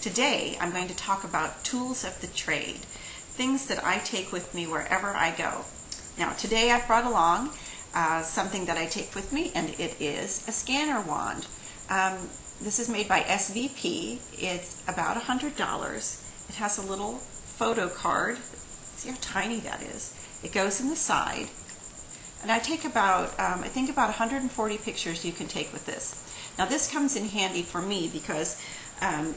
Today I'm going to talk about tools of the trade, things that I take with me wherever I go. Now today I've brought along something that I take with me, and it is a scanner wand. This is made by SVP. It's about $100. It has a little photo card. See how tiny that is. It goes in the side. And I take about, I think about 140 pictures you can take with this. Now this comes in handy for me because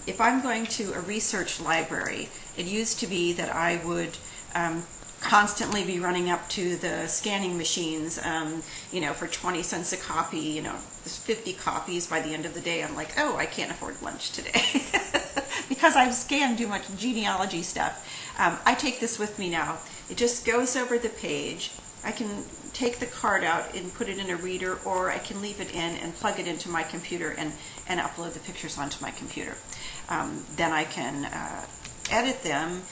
if I'm going to a research library, it used to be that I would constantly be running up to the scanning machines, for 20 cents a copy, there's 50 copies. By the end of the day, I'm like, oh, I can't afford lunch today because I've scanned too much genealogy stuff. I take this with me now. It just goes over the page. I can take the card out and put it in a reader, or I can leave it in and plug it into my computer and upload the pictures onto my computer. Then I can edit them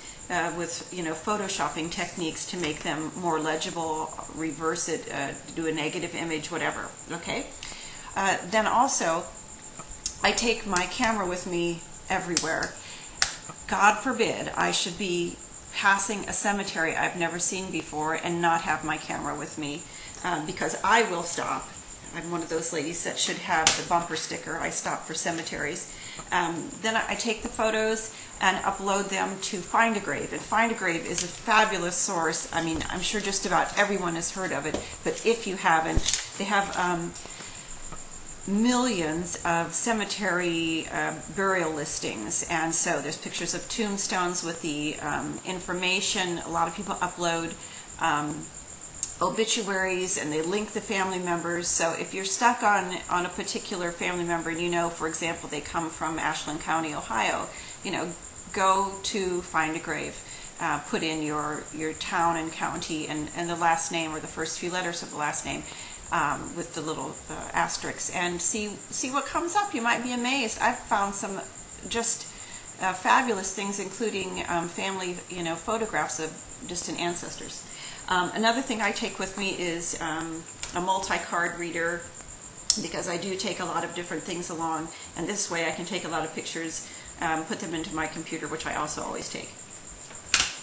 with photoshopping techniques to make them more legible, reverse it, do a negative image, whatever. Okay. Then also I take my camera with me everywhere. God forbid I should be passing a cemetery I've never seen before and not have my camera with me, because I will stop. I'm one of those ladies that should have the bumper sticker, I stop for cemeteries. Then I take the photos and upload them to Find a Grave. And Find a Grave is a fabulous source. I mean, I'm sure just about everyone has heard of it, but if you haven't, they have millions of cemetery burial listings, and so there's pictures of tombstones with the information. A lot of people upload obituaries and they link the family members. So if you're stuck on a particular family member and for example, they come from Ashland County, Ohio, go to Find a Grave. Put in your town and county and the last name or the first few letters of the last name, with the little asterisks, and see what comes up. You might be amazed. I've found some just fabulous things, including family photographs of distant ancestors. Another thing I take with me is a multi-card reader, because I do take a lot of different things along, and this way I can take a lot of pictures, put them into my computer, which I also always take.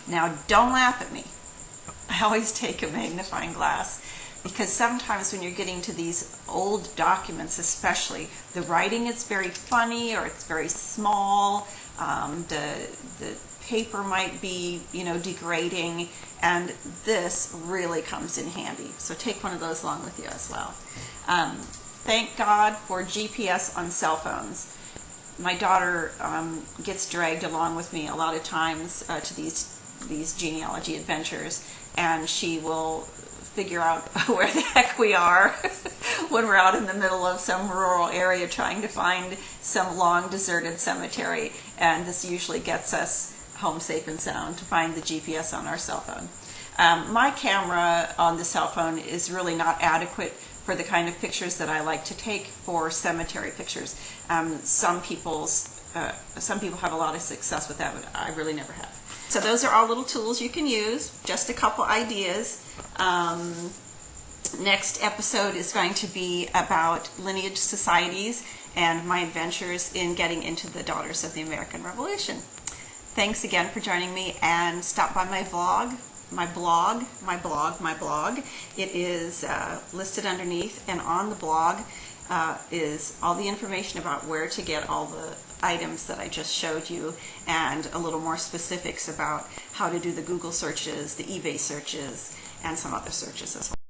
Now don't laugh at me. I always take a magnifying glass, because sometimes when you're getting to these old documents especially, the writing is very funny or it's very small, the paper might be degrading, and this really comes in handy. So take one of those along with you as well. Thank God for GPS on cell phones. My daughter gets dragged along with me a lot of times to these genealogy adventures, and she will figure out where the heck we are when we're out in the middle of some rural area trying to find some long deserted cemetery, and this usually gets us home safe and sound to find the GPS on our cell phone. My camera on the cell phone is really not adequate for the kind of pictures that I like to take for cemetery pictures. Some people have a lot of success with that, but I really never have. So those are all little tools you can use, just a couple ideas. Next episode is going to be about lineage societies and my adventures in getting into the Daughters of the American Revolution. Thanks again for joining me, and stop by my blog. It is listed underneath, and on the blog is all the information about where to get all the items that I just showed you, and a little more specifics about how to do the Google searches, the eBay searches, and some other searches as well.